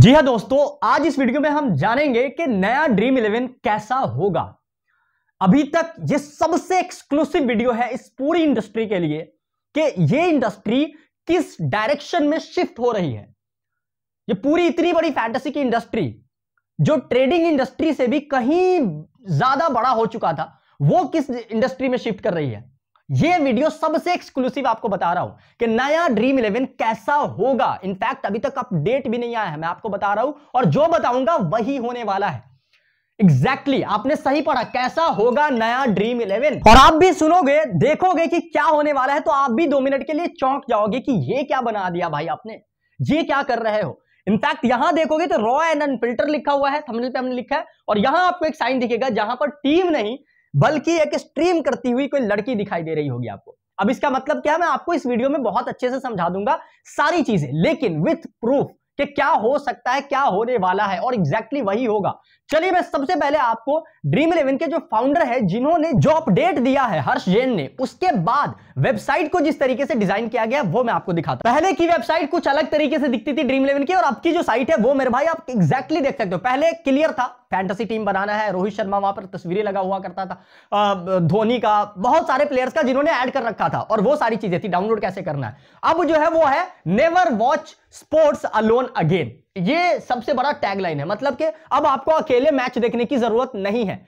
जी हाँ दोस्तों, आज इस वीडियो में हम जानेंगे कि नया ड्रीम 11 कैसा होगा। अभी तक ये सबसे एक्सक्लूसिव वीडियो है इस पूरी इंडस्ट्री के लिए कि ये इंडस्ट्री किस डायरेक्शन में शिफ्ट हो रही है। ये पूरी इतनी बड़ी फैंटेसी की इंडस्ट्री जो ट्रेडिंग इंडस्ट्री से भी कहीं ज्यादा बड़ा हो चुका था, वो किस इंडस्ट्री में शिफ्ट कर रही है। ये वीडियो सबसे एक्सक्लूसिव आपको बता रहा हूं कि नया ड्रीम 11 कैसा होगा। इनफैक्ट अभी तक अपडेट भी नहीं आया है, मैं आपको बता रहा हूं और जो बताऊंगा वही होने वाला है। एग्जैक्टली आपने सही पढ़ा, कैसा होगा नया ड्रीम 11। और आप भी सुनोगे, देखोगे कि क्या होने वाला है तो आप भी 2 मिनट के लिए चौंक जाओगे कि ये क्या बना दिया भाई आपने, ये क्या कर रहे हो। इनफैक्ट यहां देखोगे तो रॉ एंड अनफिल्टर लिखा हुआ है, थंबनेल पे हमने लिखा है, और यहां आपको एक साइन दिखेगा जहां पर टीम नहीं बल्कि एक स्ट्रीम करती हुई कोई लड़की दिखाई दे रही होगी आपको। अब इसका मतलब क्या है, मैं आपको इस वीडियो में बहुत अच्छे से समझा दूंगा सारी चीजें, लेकिन विथ प्रूफ कि क्या हो सकता है, क्या होने वाला है और एग्जैक्टली वही होगा। चलिए मैं सबसे पहले आपको ड्रीम 11 के जो फाउंडर है, जिन्होंने जो अपडेट दिया है, हर्ष जैन ने, उसके बाद वेबसाइट को जिस तरीके से डिजाइन किया गया वो मैं आपको दिखाता हूं। पहले की वेबसाइट कुछ अलग तरीके से दिखती थी ड्रीम 11 की, और अब की जो साइट है वो मेरे भाई आप एग्जैक्टली देख सकते हो। पहले क्लियर था, फैंटेसी टीम बनाना है, रोहित शर्मा वहां पर तस्वीरें लगा हुआ करता था, धोनी का, बहुत सारे प्लेयर्स का जिन्होंने ऐड कर रखा था, और वो सारी चीजें थी, डाउनलोड कैसे करना है। अब जो है वो है never watch sports alone again. ये सबसे बड़ा टैगलाइन है, मतलब कि अब आपको अकेले मैच देखने की जरूरत नहीं है।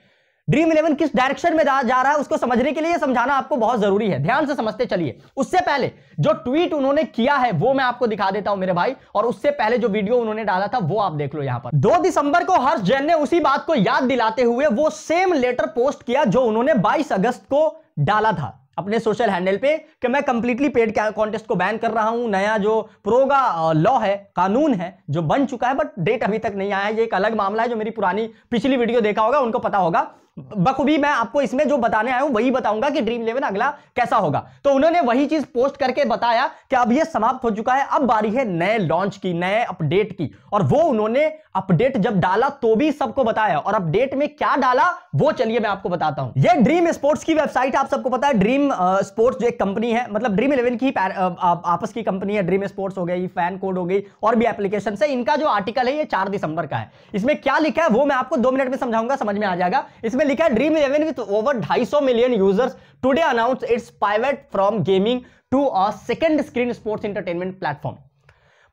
ड्रीम 11 किस डायरेक्शन में जा रहा है उसको समझने के लिए समझाना आपको बहुत जरूरी है, ध्यान से समझते चलिए। उससे पहले जो ट्वीट उन्होंने किया है वो मैं आपको दिखा देता हूं मेरे भाई, और उससे पहले जो वीडियो उन्होंने डाला था वो आप देख लो। यहां पर 2 दिसंबर को हर्ष जैन ने उसी बात को याद दिलाते हुए वो सेम लेटर पोस्ट किया जो उन्होंने 22 अगस्त को डाला था अपने सोशल हैंडल पे कि मैं कंप्लीटली पेड कॉन्टेस्ट को बैन कर रहा हूं। नया जो प्रोगा लॉ है, कानून है, जो बन चुका है, बट डेट अभी तक नहीं आया है। ये एक अलग मामला है, जो मेरी पिछली वीडियो देखा होगा उनको पता होगा। बखूबी मैं आपको इसमें जो बताने आया हूं वही बताऊंगा कि ड्रीम 11 अगला कैसा होगा। तो उन्होंने वही चीज पोस्ट करके बताया कि अब ये समाप्त हो चुका है, अब बारी है नए लॉन्च की, नए अपडेट की। और वो उन्होंने अपडेट जब डाला तो भी सबको बताया, और अपडेट में क्या डाला वो चलिए मैं आपको बताता हूं। ये ड्रीम स्पोर्ट्स की वेबसाइट, आप सबको पता है ड्रीम स्पोर्ट्स जो एक कंपनी है, मतलब ड्रीम 11 की आपस की कंपनी है। ड्रीम स्पोर्ट्स हो गई, फैन कोड हो गई, और भी एप्लीकेशन है। इनका जो आर्टिकल है ये 4 दिसंबर का है। इसमें क्या लिखा है वो मैं आपको 2 मिनट में समझाऊंगा, समझ में आ जाएगा। इसमें लिखा है Dream 11 with over 250 million users today announce its pivot from gaming to a second screen sports entertainment platform.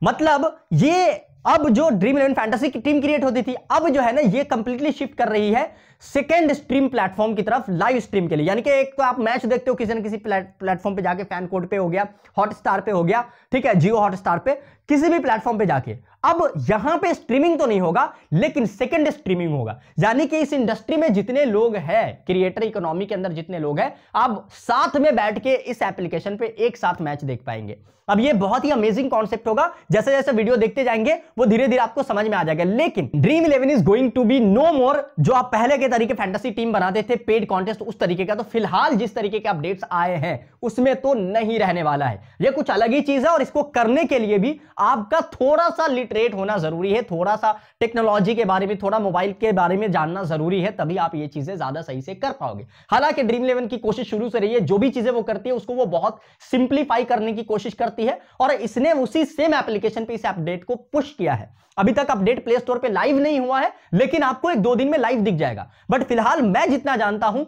मतलब ये अब जो ड्रीम 11 फैंटेसी की टीम क्रिएट होती थी, अब जो है ना ये कंप्लीटली शिफ्ट कर रही है सेकंड स्ट्रीम प्लेटफॉर्म की तरफ, लाइव स्ट्रीम के लिए। यानी कि एक तो आप मैच देखते हो किसी न किसी प्लेटफॉर्म पे जाके, फैन कोड पे हो गया, हॉटस्टार पे हो गया, ठीक है, जियो हॉटस्टार पे, किसी भी प्लेटफॉर्म पे जाके। अब यहां पे स्ट्रीमिंग तो नहीं होगा, लेकिन सेकंड स्ट्रीमिंग होगा। यानी कि इस इंडस्ट्री में जितने लोग हैं, क्रिएटर इकोनॉमी के अंदर जितने लोग हैं, आप साथ में बैठ के इस एप्लीकेशन पे एक साथ मैच देख पाएंगे। अब ये बहुत ही अमेजिंग कॉन्सेप्ट होगा, जैसे जैसे वीडियो देखते जाएंगे वो धीरे धीरे आपको समझ में आ जाएगा। लेकिन Dream 11 is going to be no more जो आप पहले के तरीके फैंटेसी टीम बनाते थे, पेड कॉन्टेस्ट उस तरीके का। तो फिलहाल जिस तरीके के अपडेट्स आए हैं उसमें तो नहीं रहने वाला है, ये कुछ अलग ही चीज है। और इसको करने के लिए भी आपका थोड़ा सा लिटरेट होना जरूरी है, थोड़ा सा टेक्नोलॉजी के बारे में, थोड़ा मोबाइल के बारे में जानना जरूरी है, तभी आप ये चीजें ज्यादा सही से कर पाओगे। हालांकि ड्रीम 11 की कोशिश शुरू से रही है, जो भी चीजें वो करती है उसको वो बहुत सिंप्लीफाई करने की कोशिश करती है, और इसने उसी सेम एप्लीकेशन पे इस अपडेट को पुश किया है। अभी तक अपडेट प्ले स्टोर पे लाइव नहीं हुआ है, लेकिन आपको 1-2 दिन में लाइव दिख जाएगा। बट फिलहाल मैं जितना जानता हूं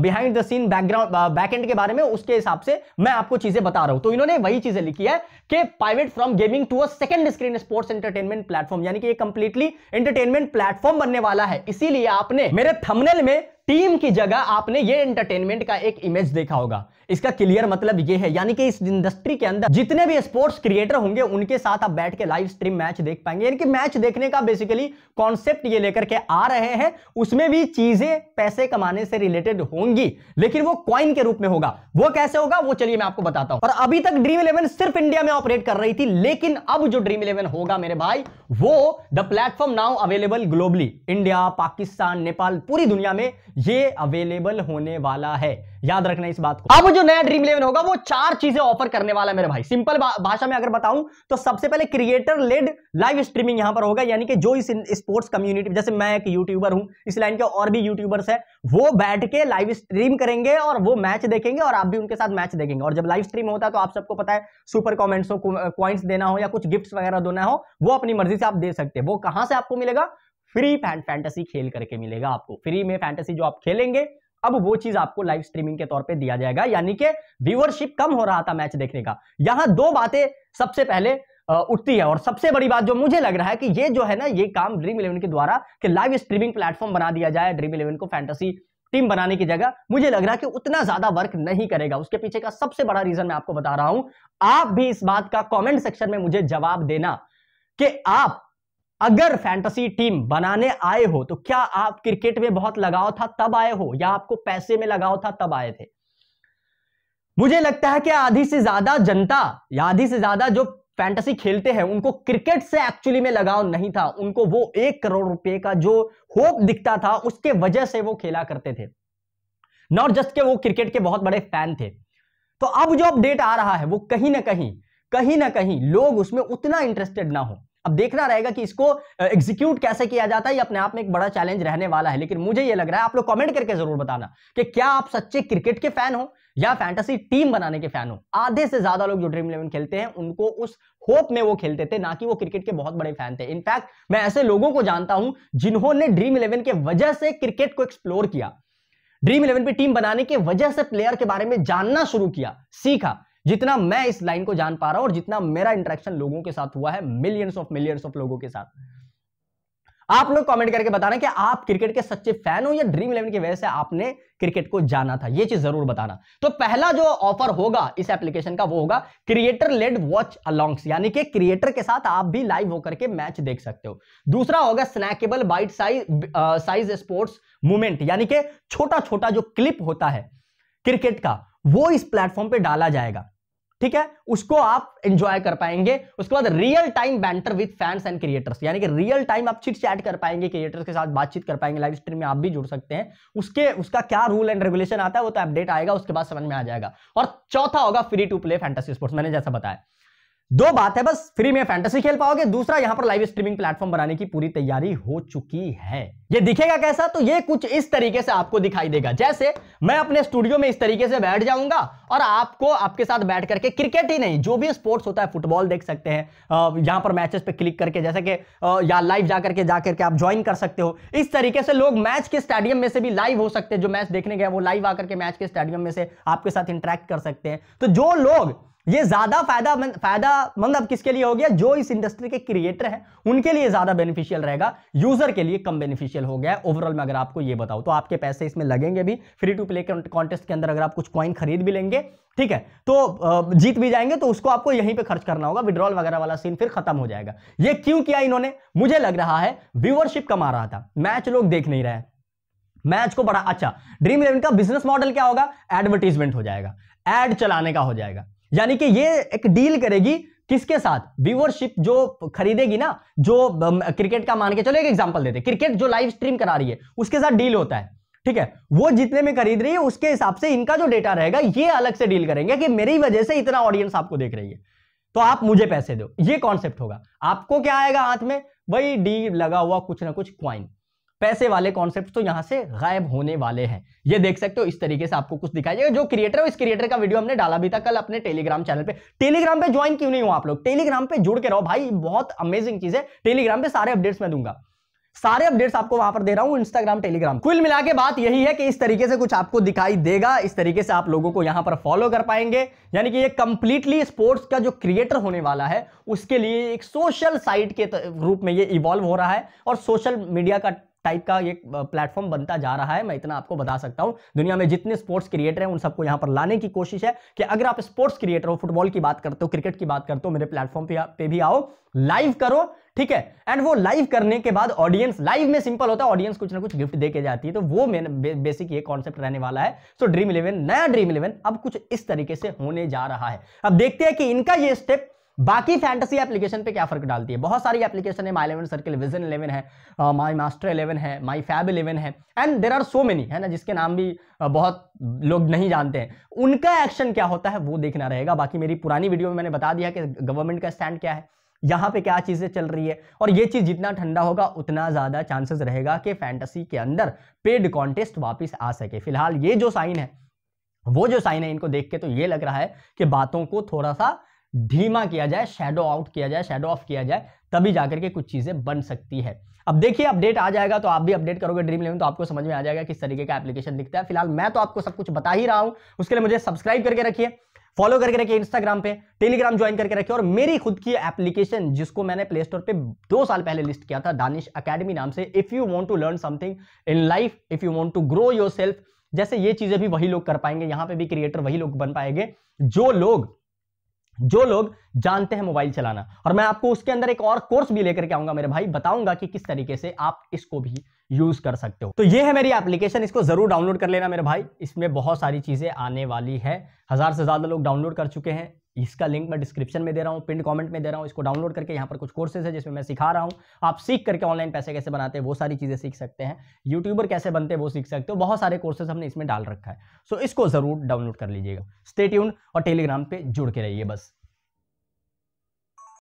behind the scene background backend के बारे में, उसके हिसाब से मैं आपको चीजें बता रहा हूं। तो इन्होंने वही चीजें लिखी है कि pivot from gaming to a second screen sports entertainment platform, यानी कि ये कंप्लीटली एंटरटेनमेंट प्लेटफॉर्म बनने वाला है। इसीलिए आपने मेरे थंबनेल में टीम की जगह आपने ये एंटरटेनमेंट का एक इमेज देखा होगा। इसका क्लियर मतलब ये है, यानी कि इस इंडस्ट्री के अंदर जितने भी स्पोर्ट्स क्रिएटर होंगे उनके साथ आप बैठ के लाइव स्ट्रीम मैच देख पाएंगे। यानी कि मैच देखने का बेसिकली कॉन्सेप्ट ये लेकर के आ रहे हैं। उसमें भी चीजें पैसे कमाने से रिलेटेड होंगी, लेकिन वो कॉइन के रूप में होगा। वो कैसे होगा वो चलिए मैं आपको बताता हूं। और अभी तक ड्रीम 11 सिर्फ इंडिया में ऑपरेट कर रही थी, लेकिन अब जो ड्रीम 11 होगा मेरे भाई, वो the platform now available globally, India, Pakistan, Nepal, पूरी दुनिया में ये अवेलेबल होने वाला है। याद रखना इस बात को। अब जो नया ड्रीम 11 होगा वो 4 चीजें ऑफर करने वाला है मेरे भाई। सिंपल भाषा में अगर बताऊं तो सबसे पहले क्रिएटर लेड लाइव स्ट्रीमिंग यहां पर होगा, यानी कि जो इस स्पोर्ट्स कम्युनिटी, जैसे मैं एक यूट्यूबर हूं, इस लाइन के और भी यूट्यूबर्स है, वो बैठ के लाइव स्ट्रीम करेंगे और वो मैच देखेंगे और आप भी उनके साथ मैच देखेंगे। और जब लाइव स्ट्रीम होता है तो आप सबको पता है सुपर कमेंट्स हो, कॉइन्स देना हो या कुछ गिफ्ट्स वगैरह देना हो, वो अपनी मर्जी से आप दे सकते हैं। वो कहां से आपको मिलेगा? फ्री फैंटेसी खेल करके मिलेगा आपको। फ्री में फैंटेसी जो आप खेलेंगे, अब वो चीज आपको लाइव स्ट्रीमिंग के तौर पे दिया जाएगा, यानी कि व्यूअरशिप कम हो रहा था मैच देखने का। यहां 2 बातें सबसे पहले उठती है, और सबसे बड़ी बात जो मुझे लग रहा है कि ये जो है ना, ये काम ड्रीम 11 के द्वारा कि लाइव स्ट्रीमिंग प्लेटफॉर्म बना दिया जाए ड्रीम 11 को फैंटेसी टीम बनाने की जगह, मुझे लग रहा है कि उतना ज्यादा वर्क नहीं करेगा। उसके पीछे का सबसे बड़ा रीजन मैं आपको बता रहा हूं। आप भी इस बात का कमेंट सेक्शन में मुझे जवाब देना कि आप अगर फैंटेसी टीम बनाने आए हो तो क्या आप क्रिकेट में बहुत लगाव था तब आए हो, या आपको पैसे में लगाव था तब आए थे? मुझे लगता है कि आधी से ज्यादा जनता या आधी से ज्यादा जो फैंटेसी खेलते हैं उनको क्रिकेट से एक्चुअली में लगाव नहीं था। उनको वो 1 करोड़ रुपए का जो होप दिखता था उसके वजह से वो खेला करते थे, नॉट जस्ट के वो क्रिकेट के बहुत बड़े फैन थे। तो अब जो अपडेट आ रहा है वो कहीं ना कहीं लोग उसमें उतना इंटरेस्टेड ना हो। अब देखना रहेगा कि इसको एग्जीक्यूट कैसे किया जाता है। ये अपने आप में एक बड़ा चैलेंज रहने वाला है। लेकिन मुझे ये लग रहा है, आप लोग कमेंट करके जरूर बताना कि क्या आप सच्चे क्रिकेट के फैन हो या फैंटेसी टीम बनाने के फैन हो। आधे से ज्यादा लोग जो ड्रीम 11 खेलते हैं उनको उस होप में वो खेलते थे, ना कि वो क्रिकेट के बहुत बड़े फैन थे। इनफैक्ट मैं ऐसे लोगों को जानता हूं जिन्होंने ड्रीम 11 के वजह से क्रिकेट को एक्सप्लोर किया, ड्रीम 11 पे टीम बनाने की वजह से प्लेयर के बारे में जानना शुरू किया, सीखा। जितना मैं इस लाइन को जान पा रहा हूं और जितना मेरा इंटरेक्शन लोगों के साथ हुआ है, मिलियंस ऑफ लोगों के साथ। आप लोग कमेंट करके बताना कि आप क्रिकेट के सच्चे फैन हो या ड्रीम 11 की वजह से आपने क्रिकेट को जाना था, ये चीज जरूर बताना। तो पहला जो ऑफर होगा इस एप्लीकेशन का वो होगा क्रिएटर लेड वॉच अलोंग्स, यानी कि क्रिएटर के साथ आप भी लाइव होकर के मैच देख सकते हो। दूसरा होगा snackable bite size sports movement, यानी कि छोटा छोटा जो क्लिप होता है क्रिकेट का वो इस प्लेटफॉर्म पे डाला जाएगा, ठीक है, उसको आप एंजॉय कर पाएंगे। उसके बाद real time banter with fans and creators, यानी कि रियल टाइम आप चिट चैट कर पाएंगे, क्रिएटर्स के साथ बातचीत कर पाएंगे, लाइव स्ट्रीम में आप भी जुड़ सकते हैं। उसका क्या रूल एंड रेगुलेशन आता है वो तो अपडेट आएगा, उसके बाद समझ में आ जाएगा। और चौथा होगा free to play fantasy sports. मैंने जैसा बताया 2 बात है बस, फ्री में फैंटेसी खेल पाओगे, दूसरा यहां पर लाइव स्ट्रीमिंग प्लेटफॉर्म बनाने की पूरी तैयारी हो चुकी है। ये दिखेगा कैसा? तो ये कुछ इस तरीके से आपको दिखाई देगा, जैसे मैं अपने स्टूडियो में इस तरीके से बैठ जाऊंगा और आपको आपके साथ बैठ करके क्रिकेट ही नहीं जो भी स्पोर्ट्स होता है, फुटबॉल देख सकते हैं, यहां पर मैचेस पे क्लिक करके, जैसे कि या लाइव जाकर के आप ज्वाइन कर सकते हो। इस तरीके से लोग मैच के स्टेडियम में से भी लाइव हो सकते हैं, जो मैच देखने गए वो लाइव आकर के मैच के स्टेडियम में से आपके साथ इंटरेक्ट कर सकते हैं। तो जो लोग ये ज्यादा फायदामंद अब किसके लिए हो गया? जो इस इंडस्ट्री के क्रिएटर हैं उनके लिए ज्यादा बेनिफिशियल रहेगा, यूजर के लिए कम बेनिफिशियल हो गया है ओवरऑल में। अगर आपको ये बताओ तो आपके पैसे इसमें लगेंगे भी, फ्री टू प्ले कॉन्टेस्ट के अंदर अगर आप कुछ कॉइन खरीद भी लेंगे, ठीक है, तो जीत भी जाएंगे तो उसको आपको यहीं पे खर्च करना होगा, विड्रॉल वगैरह वाला सीन फिर खत्म हो जाएगा। ये क्यों किया इन्होंने? मुझे लग रहा है व्यूअरशिप कम आ रहा था, मैच लोग देख नहीं रहे, मैच को बड़ा अच्छा। ड्रीम 11 का बिजनेस मॉडल क्या होगा? एडवर्टीजमेंट हो जाएगा, एड चलाने का हो जाएगा, यानी कि ये एक डील करेगी किसके साथ? व्यूअरशिप जो खरीदेगी ना, जो क्रिकेट का, मान के चलो एक एग्जांपल देते, क्रिकेट जो लाइव स्ट्रीम करा रही है उसके साथ डील होता है, ठीक है, वो जितने में खरीद रही है उसके हिसाब से इनका जो डेटा रहेगा ये अलग से डील करेंगे कि मेरी वजह से इतना ऑडियंस आपको देख रही है तो आप मुझे पैसे दो। ये कॉन्सेप्ट होगा। आपको क्या आएगा हाथ में? वही डी लगा हुआ कुछ ना कुछ क्वाइन। पैसे वाले कॉन्सेप्ट तो यहां से गायब होने वाले हैं। ये देख सकते हो, इस तरीके से आपको कुछ दिखाई देगा। जो क्रिएटर है इस क्रिएटर का वीडियो हमने डाला भी था कल अपने टेलीग्राम चैनल पे। टेलीग्राम पे ज्वाइन क्यों नहीं हो आप लोग? टेलीग्राम पे जुड़ के रहो भाई, बहुत अमेजिंग चीज है। टेलीग्राम पे सारे अपडेट्स मैं दूंगा, सारे अपडेट्स आपको वहां पर दे रहा हूं, इंस्टाग्राम टेलीग्राम। कुल मिला के बात यही है कि इस तरीके से कुछ आपको दिखाई देगा, इस तरीके से आप लोगों को यहां पर फॉलो कर पाएंगे। यानी कि ये कंप्लीटली स्पोर्ट्स का जो क्रिएटर होने वाला है उसके लिए एक सोशल साइट के रूप में ये इवॉल्व हो रहा है और सोशल मीडिया का टाइप का ये प्लेटफॉर्म बनता जा रहा है। मैं इतना आपको बता सकता हूं, दुनिया में जितने स्पोर्ट्स क्रिएटर हैं उन सबको यहां पर लाने की कोशिश है कि अगर आप स्पोर्ट्स क्रिएटर हो, फुटबॉल की बात करते हो, क्रिकेट की बात करते हो, मेरे प्लेटफॉर्म पे भी आओ, लाइव करो, ठीक है। एंड वो लाइव करने के बाद ऑडियंस, लाइव में सिंपल होता है, ऑडियंस कुछ ना कुछ गिफ्ट दे के जाती है, तो वो बेसिक ये कॉन्सेप्ट रहने वाला है। सो ड्रीम 11, नया ड्रीम 11 अब कुछ इस तरीके से होने जा रहा है। अब देखते हैं कि इनका ये स्टेप बाकी फैंटेसी एप्लीकेशन पे क्या फर्क डालती है? बहुत सारी एप्लीकेशन है, माई 11 सर्किल, विजन 11 है, माई मास्टर 11 है, माई फैब 11 है, and there are so many, है ना, जिसके नाम भी बहुत लोग नहीं जानते हैं। उनका एक्शन क्या होता है वो देखना रहेगा। बाकी मेरी पुरानी वीडियो में मैंने बता दिया कि गवर्नमेंट का स्टैंड क्या है, यहां पे क्या चीजें चल रही है, और ये चीज जितना ठंडा होगा उतना ज्यादा चांसेस रहेगा कि फैंटेसी के अंदर पेड कॉन्टेस्ट वापस आ सके। फिलहाल ये जो साइन है, वो जो साइन है, इनको देख के तो ये लग रहा है कि बातों को थोड़ा सा धीमा किया जाए, शैडो आउट किया जाए, शैडो ऑफ किया जाए, तभी जाकर के कुछ चीजें बन सकती है। अब देखिए अपडेट आ जाएगा तो आप भी अपडेट करोगे ड्रीम 11 तो आपको समझ में आ जाएगा किस तरीके का एप्लीकेशन दिखता है। फिलहाल मैं तो आपको सब कुछ बता ही रहा हूं, उसके लिए मुझे सब्सक्राइब करके रखिए, फॉलो करके रखिए इंस्टाग्राम पे, टेलीग्राम ज्वाइन करके रखिए, और मेरी खुद की एप्लीकेशन जिसको मैंने प्ले स्टोर पे 2 साल पहले लिस्ट किया था, दानिश एकेडमी नाम से। If you want to learn something in life, if you want to grow yourself, जैसे ये चीजें भी वही लोग कर पाएंगे, यहां पे भी क्रिएटर वही लोग बन पाएंगे जो लोग जानते हैं मोबाइल चलाना। और मैं आपको उसके अंदर एक और कोर्स भी लेकर के आऊंगा मेरे भाई, बताऊंगा कि किस तरीके से आप इसको भी यूज कर सकते हो। तो ये है मेरी एप्लीकेशन, इसको जरूर डाउनलोड कर लेना मेरे भाई, इसमें बहुत सारी चीजें आने वाली है। 1000 से ज्यादा लोग डाउनलोड कर चुके हैं, इसका लिंक मैं डिस्क्रिप्शन में दे रहा हूं, पिन कमेंट में दे रहा हूं। इसको डाउनलोड करके यहाँ पर कुछ कोर्सेज है जिसमें मैं सिखा रहा हूं, आप सीख करके ऑनलाइन पैसे कैसे बनाते हैं वो सारी चीजें सीख सकते हैं, यूट्यूबर कैसे बनते हैं वो सीख सकते हो, बहुत सारे कोर्सेज हमने इसमें डाल रखा है। सो इसको जरूर डाउनलोड कर लीजिएगा। स्टे ट्यून्ड और टेलीग्राम पे जुड़ के रहिए बस।